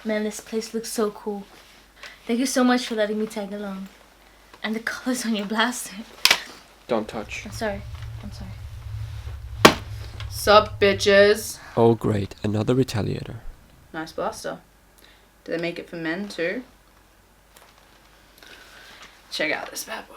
Man, this place looks so cool. Thank you so much for letting me tag along. And the colors on your blaster. Don't touch. I'm sorry. Sup, bitches? Oh great, another retaliator. Nice blaster. Do they make it for men too? Check out this bad boy.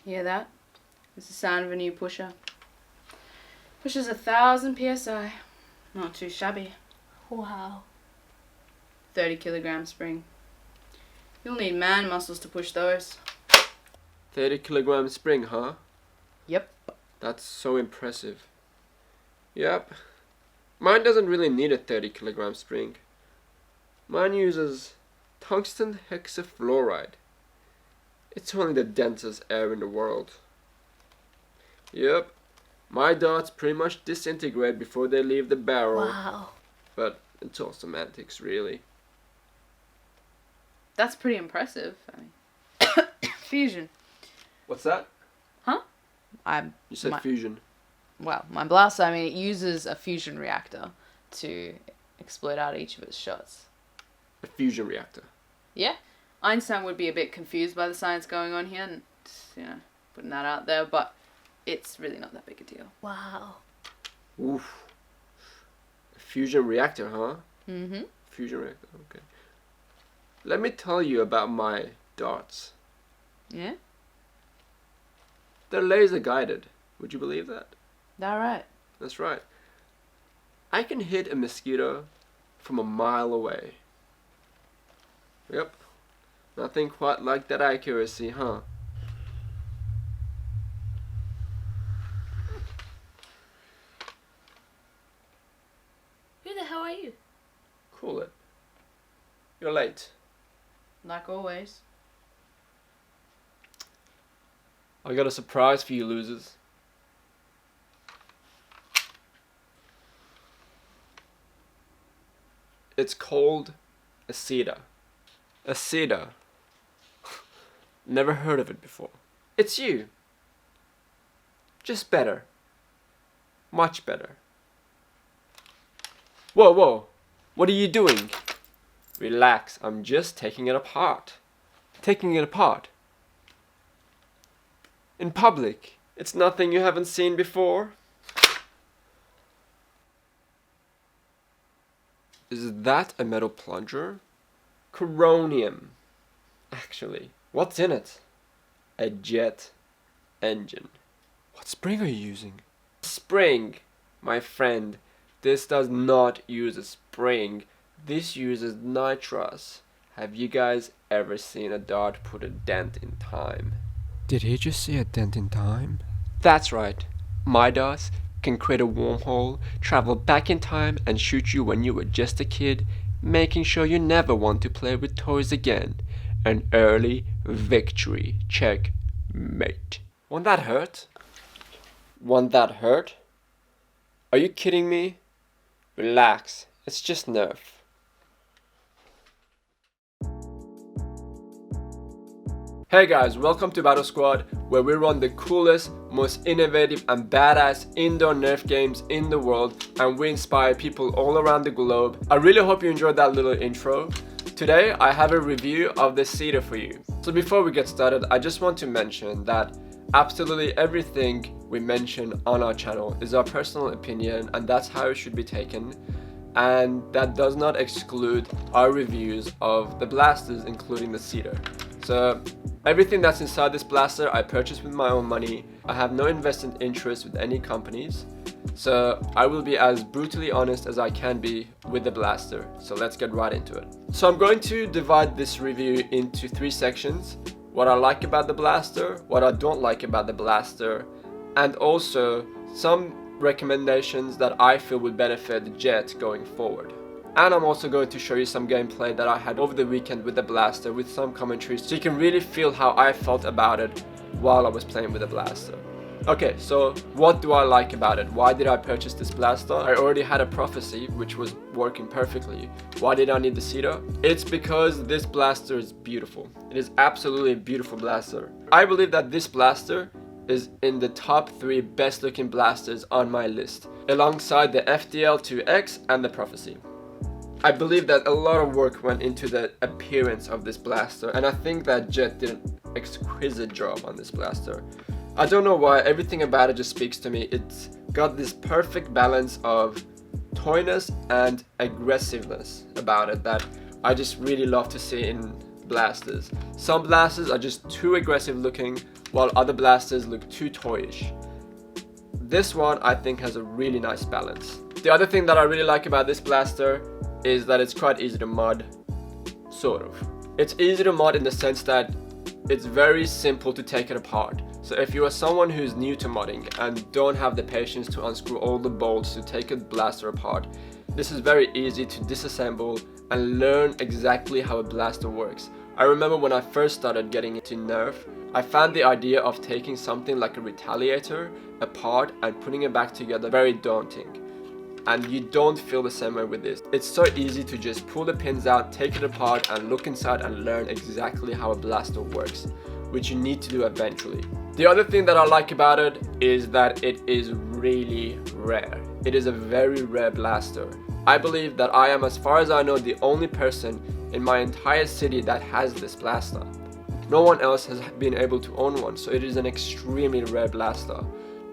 Hear that? It's the sound of a new pusher. Pushes 1,000 psi. Not too shabby. Wow. 30 kilogram spring. You'll need man muscles to push those. 30 kilogram spring, huh? Yep. That's so impressive. Yep. Mine doesn't really need a 30 kilogram spring. Mine uses tungsten hexafluoride. It's only the densest air in the world. Yep. My darts pretty much disintegrate before they leave the barrel. Wow. But it's all semantics, really. That's pretty impressive. Fusion. What's that? Huh? You said fusion. Well, my blaster, it uses a fusion reactor to explode out each of its shots. A fusion reactor. Yeah. Einstein would be a bit confused by the science going on here and, putting that out there, but it's really not that big a deal. Wow. Oof. A fusion reactor, huh? Mm-hmm. Fusion reactor, okay. Let me tell you about my darts. Yeah? They're laser guided. Would you believe that? That right. That's right. I can hit a mosquito from a mile away. Yep. Nothing quite like that accuracy, huh? Who the hell are you? Cool it. You're late. Like always. I got a surprise for you losers. It's called a CEDA. A CEDA. Never heard of it before. It's you. Just better. Much better. Whoa, whoa. What are you doing? Relax, I'm just taking it apart. Taking it apart? In public? It's nothing you haven't seen before? Is that a metal plunger? Coronium. Actually, what's in it? A jet engine. What spring are you using? Spring, my friend. This does not use a spring. This uses nitrous. Have you guys ever seen a dart put a dent in time? Did he just say a dent in time? That's right. My darts can create a wormhole, travel back in time and shoot you when you were just a kid, making sure you never want to play with toys again. An early victory. Check mate. Won't that hurt? Won't that hurt? Are you kidding me? Relax. It's just nerf. Hey guys, welcome to Battle Squad, where we run the coolest, most innovative and badass indoor nerf games in the world, and we inspire people all around the globe. I really hope you enjoyed that little intro. Today I have a review of the CEDA for you. So before we get started, I just want to mention that absolutely everything we mention on our channel is our personal opinion, and that's how it should be taken. And that does not exclude our reviews of the blasters, including the CEDA. So everything that's inside this blaster I purchased with my own money. I have no invested interest with any companies. So I will be as brutally honest as I can be with the blaster. So let's get right into it. So I'm going to divide this review into 3 sections. What I like about the blaster, what I don't like about the blaster, and also some recommendations that I feel would benefit the Jet going forward. And I'm also going to show you some gameplay that I had over the weekend with the blaster with some commentaries, so you can really feel how I felt about it while I was playing with the blaster. Okay, so what do I like about it? Why did I purchase this blaster? I already had a prophecy which was working perfectly. Why did I need the CEDA? It's because this blaster is beautiful. It is absolutely a beautiful blaster. I believe that this blaster is in the top 3 best looking blasters on my list, alongside the FDL-2X and the Prophecy. I believe that a lot of work went into the appearance of this blaster, and I think that Jet did an exquisite job on this blaster. I don't know why, everything about it just speaks to me. It's got this perfect balance of toyness and aggressiveness about it that I just really love to see in blasters. Some blasters are just too aggressive looking, while other blasters look too toyish. This one I think has a really nice balance. The other thing that I really like about this blaster is that it's quite easy to mod, sort of. It's easy to mod in the sense that it's very simple to take it apart. So if you are someone who's new to modding and don't have the patience to unscrew all the bolts to take a blaster apart, this is very easy to disassemble and learn exactly how a blaster works. I remember when I first started getting into nerf, I found the idea of taking something like a retaliator apart and putting it back together very daunting. And you don't feel the same way with this. It's so easy to just pull the pins out, take it apart and look inside and learn exactly how a blaster works, which you need to do eventually. The other thing that I like about it is that it is really rare. It is a very rare blaster. I believe that I am, as far as I know, the only person in my entire city that has this blaster. No one else has been able to own one, so it is an extremely rare blaster.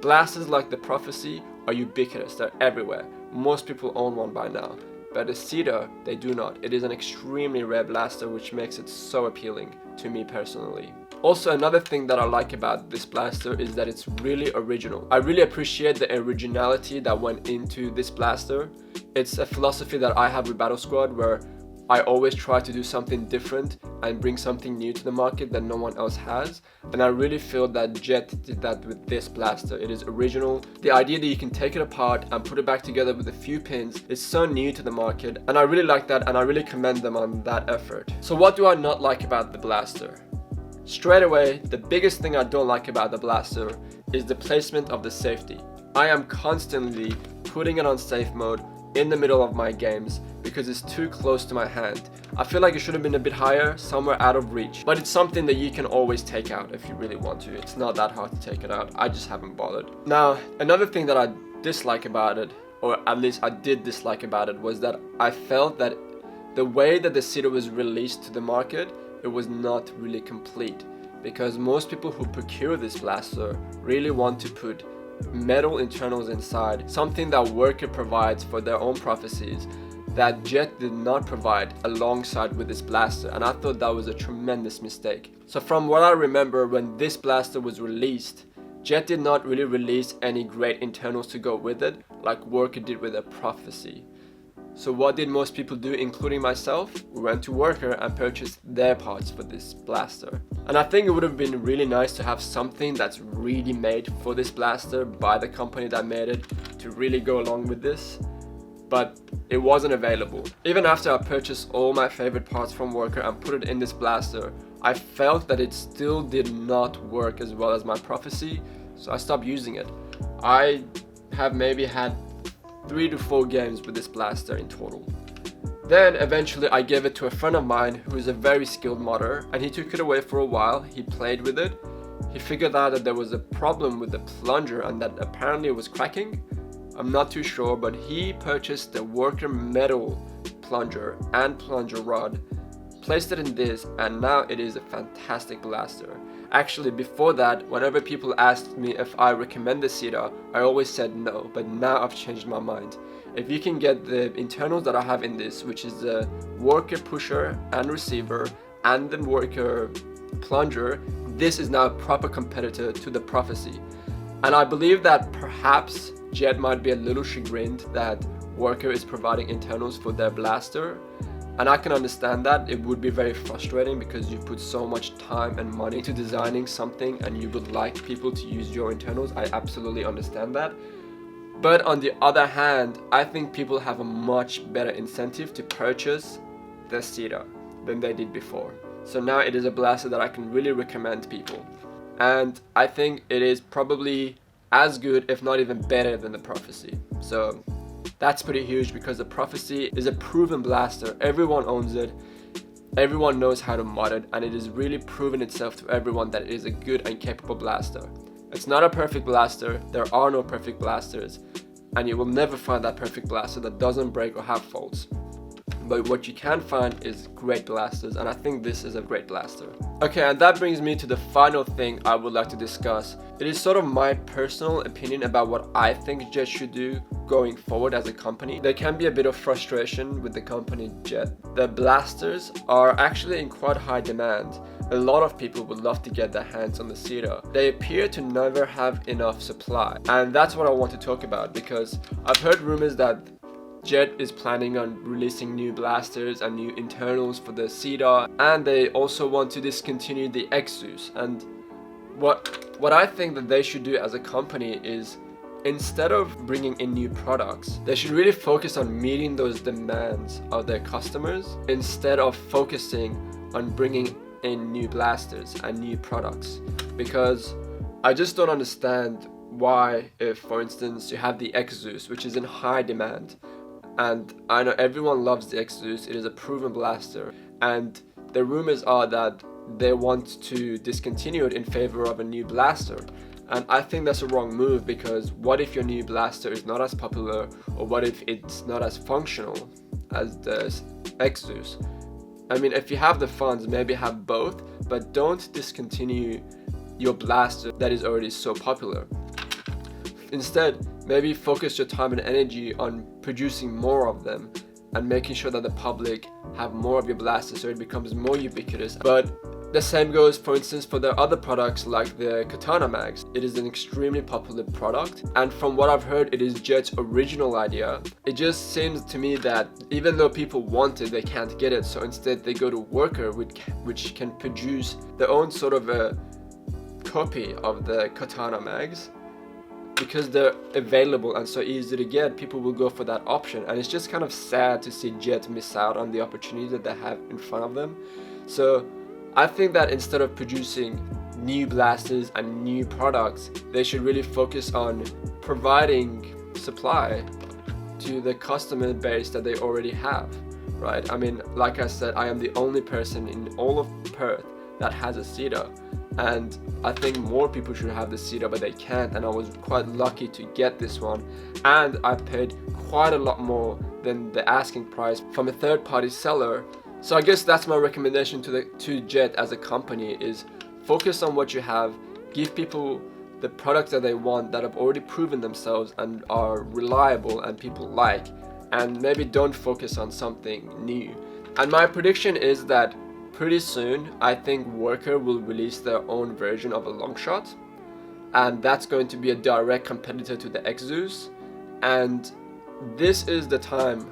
Blasters like the Prophecy are ubiquitous, they're everywhere. Most people own one by now, but the CEDA, they do not. It is an extremely rare blaster, which makes it so appealing to me personally. Also, another thing that I like about this blaster is that it's really original. I really appreciate the originality that went into this blaster. It's a philosophy that I have with Battle Squad, where I always try to do something different and bring something new to the market that no one else has, and I really feel that Jet did that with this blaster. It is original. The idea that you can take it apart and put it back together with a few pins is so new to the market, and I really like that, and I really commend them on that effort. So what do I not like about the blaster? Straight away, the biggest thing I don't like about the blaster is the placement of the safety. I am constantly putting it on safe mode in the middle of my games because it's too close to my hand. I feel like it should have been a bit higher, somewhere out of reach, but it's something that you can always take out if you really want to. It's not that hard to take it out. I just haven't bothered. Now, another thing that I dislike about it, or at least I did dislike about it, was that I felt that the way that the CEDA was released to the market, it was not really complete, because most people who procure this blaster really want to put metal internals inside, something that Worker provides for their own Prophecies that Jet did not provide alongside with this blaster, and I thought that was a tremendous mistake. So from what I remember, when this blaster was released, Jet did not really release any great internals to go with it like Worker did with a Prophecy. So what did most people do, including myself? We went to Worker and purchased their parts for this blaster. And I think it would have been really nice to have something that's really made for this blaster by the company that made it to really go along with this. But it wasn't available. Even after I purchased all my favorite parts from Worker and put it in this blaster, I felt that it still did not work as well as my Prophecy, so I stopped using it. I have maybe had 3 to 4 games with this blaster in total. Then eventually I gave it to a friend of mine who is a very skilled modder, and he took it away for a while. He played with it. He figured out that there was a problem with the plunger and that apparently it was cracking. I'm not too sure, but he purchased the Worker metal plunger and plunger rod, placed it in this, and now it is a fantastic blaster. Actually, before that, whenever people asked me if I recommend the CEDA, I always said no, but now I've changed my mind. If you can get the internals that I have in this, which is the Worker pusher and receiver and the Worker plunger, this is now a proper competitor to the Prophecy. And I believe that perhaps Jet might be a little chagrined that Worker is providing internals for their blaster. And I can understand that. It would be very frustrating because you put so much time and money into designing something and you would like people to use your internals. I absolutely understand that. But on the other hand, I think people have a much better incentive to purchase the CEDA than they did before. So now it is a blaster that I can really recommend people. And I think it is probably as good, if not even better, than the Prophecy. So that's pretty huge because the Prophecy is a proven blaster. Everyone owns it. Everyone knows how to mod it, and it has really proven itself to everyone that it is a good and capable blaster. It's not a perfect blaster, there are no perfect blasters, and you will never find that perfect blaster that doesn't break or have faults. But what you can find is great blasters, and I think this is a great blaster. Okay, and that brings me to the final thing I would like to discuss. It is sort of my personal opinion about what I think Jet should do going forward as a company. There can be a bit of frustration with the company Jet. The blasters are actually in quite high demand. A lot of people would love to get their hands on the CEDA. They appear to never have enough supply, and that's what I want to talk about, because I've heard rumors that Jet is planning on releasing new blasters and new internals for the CEDA, and they also want to discontinue the Exus. And what I think that they should do as a company is, instead of bringing in new products, they should really focus on meeting those demands of their customers instead of focusing on bringing in new blasters and new products. Because I just don't understand why, if for instance you have the Exus, which is in high demand, and I know everyone loves the Exus, it is a proven blaster, and the rumors are that they want to discontinue it in favor of a new blaster. And I think that's a wrong move, because what if your new blaster is not as popular, or what if it's not as functional as the Exus? I mean, if you have the funds, maybe have both, but don't discontinue your blaster that is already so popular. Instead, maybe focus your time and energy on producing more of them and making sure that the public have more of your blasters so it becomes more ubiquitous. But the same goes, for instance, for the other products like the Katana Mags. It is an extremely popular product, and from what I've heard, it is Jet's original idea. It just seems to me that even though people want it, they can't get it, so instead they go to Worker, which can produce their own sort of a copy of the Katana Mags. Because they're available and so easy to get, people will go for that option, and it's just kind of sad to see Jet miss out on the opportunity that they have in front of them. So I think that instead of producing new blasters and new products, they should really focus on providing supply to the customer base that they already have, right? I mean, like I said, I am the only person in all of Perth that has a CEDA, and I think more people should have the CEDA, but they can't, and I was quite lucky to get this one, and I paid quite a lot more than the asking price from a third-party seller. So I guess that's my recommendation to Jet as a company, is focus on what you have, give people the products that they want that have already proven themselves and are reliable and people like, and maybe don't focus on something new. And my prediction is that pretty soon, I think Worker will release their own version of a Longshot, and that's going to be a direct competitor to the Exus, and this is the time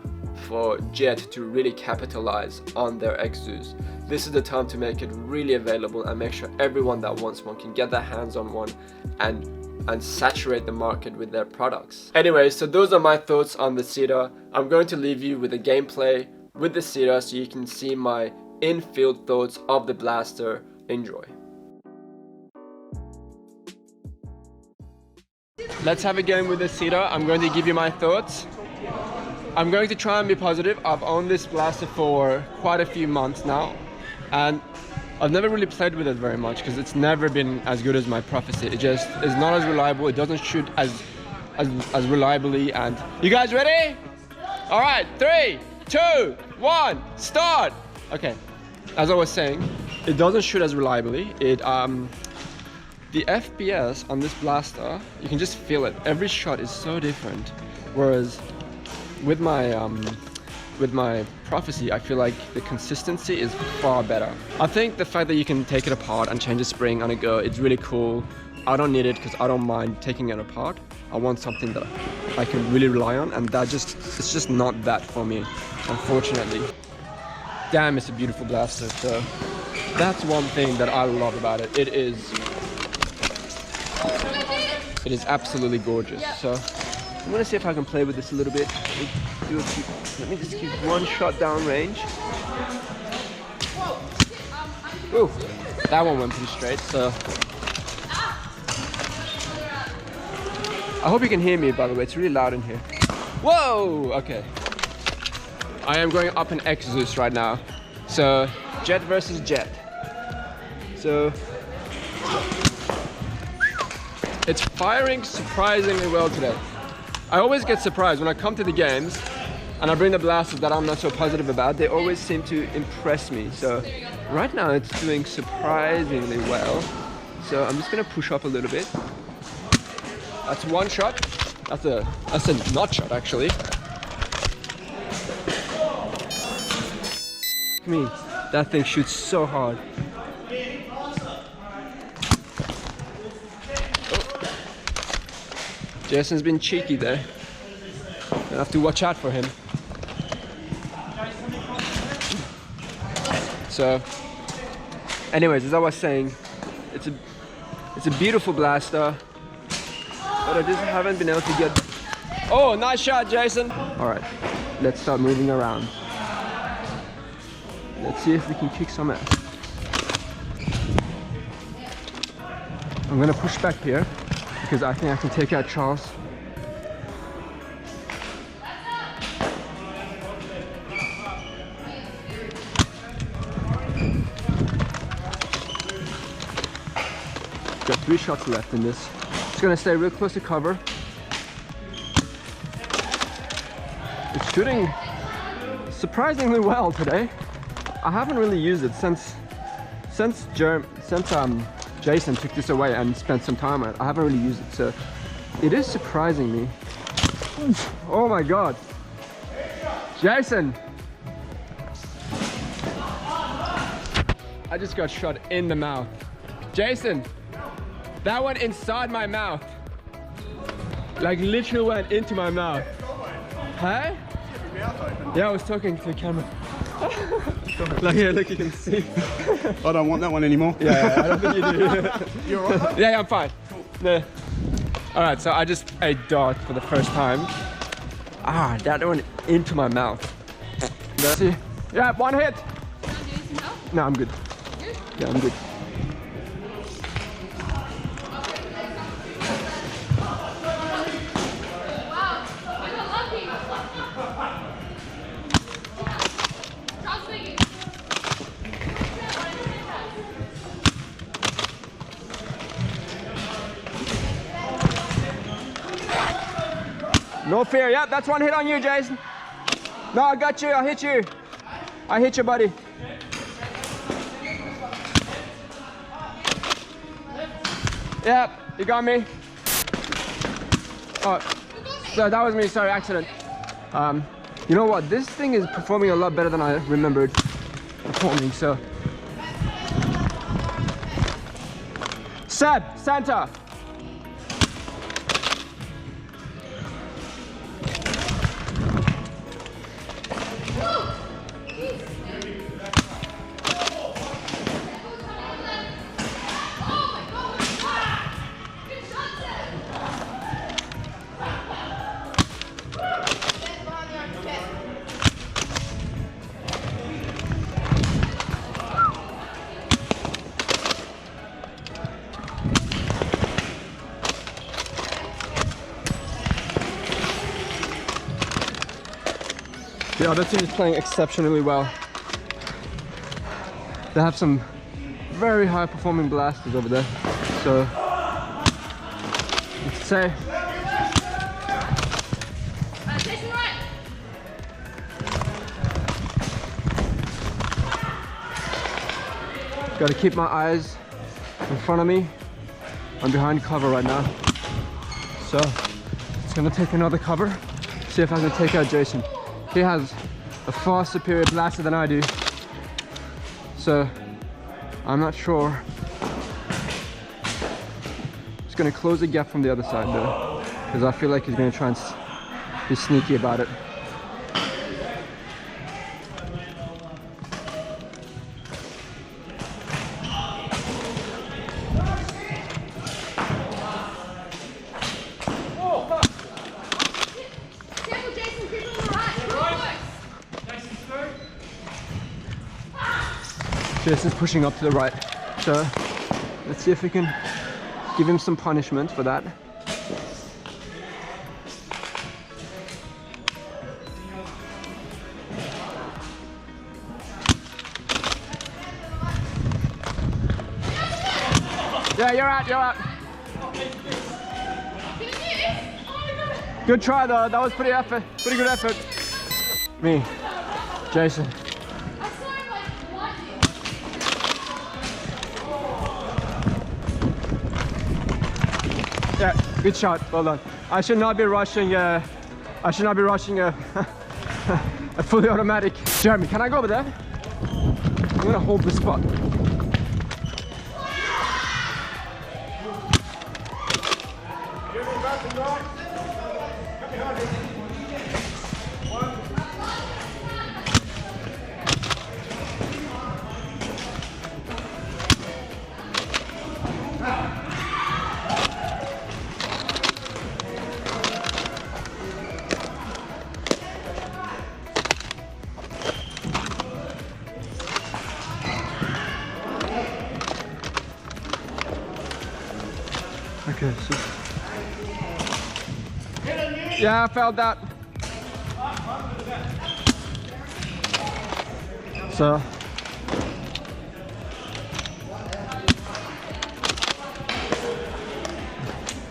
for Jet to really capitalize on their Exus. This is the time to make it really available and make sure everyone that wants one can get their hands on one and saturate the market with their products. Anyway, so those are my thoughts on the CEDA. I'm going to leave you with a gameplay with the CEDA so you can see my in-field thoughts of the blaster. Enjoy. Let's have a game with the CEDA. I'm going to give you my thoughts. I'm going to try and be positive. I've owned this blaster for quite a few months now, and I've never really played with it very much because it's never been as good as my Prophecy. It just is not as reliable. It doesn't shoot as reliably. And you guys ready? All right, 3, 2, 1, start. Okay, as I was saying, it doesn't shoot as reliably. The FPS on this blaster, you can just feel it. Every shot is so different. Whereas with my Prophecy, I feel like the consistency is far better. I think the fact that you can take it apart and change the spring on a go, it's really cool. I don't need it because I don't mind taking it apart. I want something that I can really rely on, and it's just not that for me, unfortunately. Damn, it's a beautiful blaster. So that's one thing that I love about it. It is absolutely gorgeous. So I'm gonna see if I can play with this a little bit. Let me just keep one shot down range. Ooh, that one went pretty straight. So I hope you can hear me, by the way. It's really loud in here. Whoa, okay. I am going up in Exodus right now. So Jet versus Jet. So It's firing surprisingly well today. I always get surprised when I come to the games and I bring the blasters that I'm not so positive about. They always seem to impress me. So right now it's doing surprisingly well. So I'm just gonna push up a little bit. That's one shot. That's a not shot actually. Look at me. That thing shoots so hard. Jason's been cheeky there. I have to watch out for him. So, anyways, as I was saying, it's a beautiful blaster, but I just haven't been able to get. Oh, nice shot, Jason! All right, let's start moving around. Let's see if we can kick some ass. I'm gonna push back here, because I think I can take out Charles. Got 3 shots left in this. Just gonna stay real close to cover. It's shooting surprisingly well today. I haven't really used it since Jason took this away and spent some time on it. I haven't really used it, so it is surprising me. Oh my god, Jason! I just got shot in the mouth. Jason, that went inside my mouth. Like literally went into my mouth. Hey? Yeah, I was talking to the camera. Like, yeah, look, you can see. I don't want that one anymore. Yeah, I don't think you do. You're all right? Yeah, I'm fine. Cool. Yeah. All right, so I just ate dart for the first time. Ah, that went into my mouth. Let's see. Yeah, 1 hit. No, I'm good. Yeah, I'm good. No fear. Yeah, that's 1 hit on you, Jason. No, I got you. I hit you. I hit you, buddy. Yeah, you got me. Oh, so that was me. Sorry, accident. You know what? This thing is performing a lot better than I remembered performing. So, Seb, center. The other team is playing exceptionally well. They have some very high performing blasters over there. So, let's say. Got to keep my eyes in front of me. I'm behind cover right now. So, it's gonna take another cover. See if I can take out Jason. He has a far superior blaster than I do, so I'm not sure. Just gonna close the gap from the other side though, because I feel like he's gonna try and be sneaky about it. Jason's pushing up to the right, so let's see if we can give him some punishment for that. Yeah, you're out, you're out. Good try though, that was pretty good effort. Me, Jason. Yeah, good shot, well done. I should not be rushing a fully automatic. Jeremy, can I go over there? I'm gonna hold the spot. Okay, so yeah, I felt that. So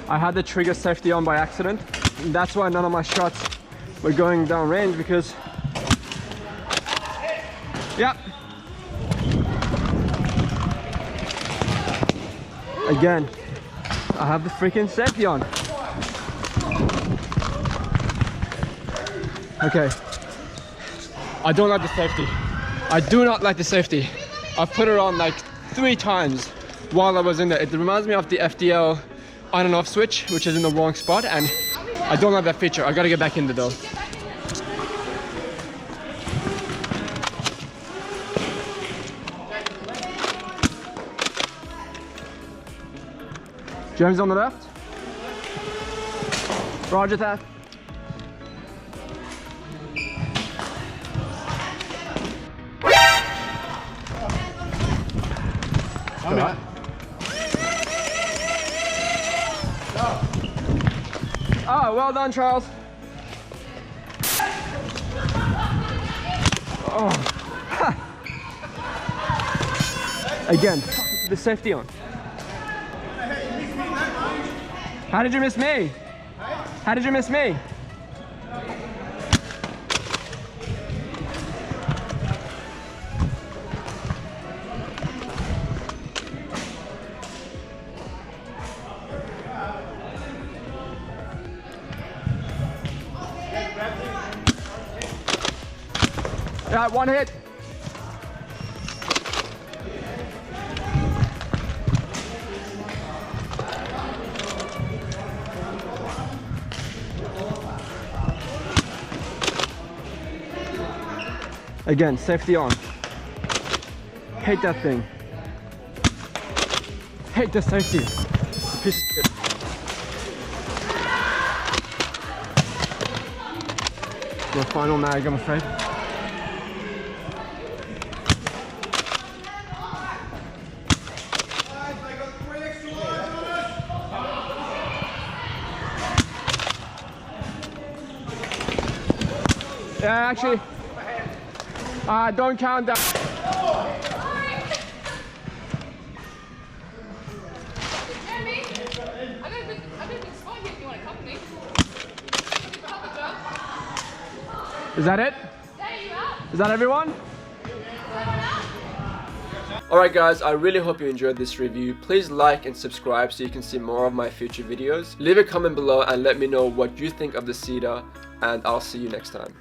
I had the trigger safety on by accident. And that's why none of my shots were going down range, because yeah. Again, I have the freaking safety on. Okay. I don't like the safety. I do not like the safety. I've put it on like 3 times while I was in there. It reminds me of the FDL on and off switch, which is in the wrong spot, and I don't like that feature. I gotta get back in there though. James on the left. Roger that. I'm out. Oh, well done, Charles. Oh. Again, the safety on. How did you miss me? How did you miss me? Yeah, 1 hit. Again, safety on. Hate that thing. Hate the safety. It's a piece of shit. My final mag, I'm afraid. Yeah, actually, don't count that. Jeremy, I got a big spot here if you want to accompany. Is that it? There you are. Is that everyone? Alright guys, I really hope you enjoyed this review. Please like and subscribe so you can see more of my future videos. Leave a comment below and let me know what you think of the CEDA, and I'll see you next time.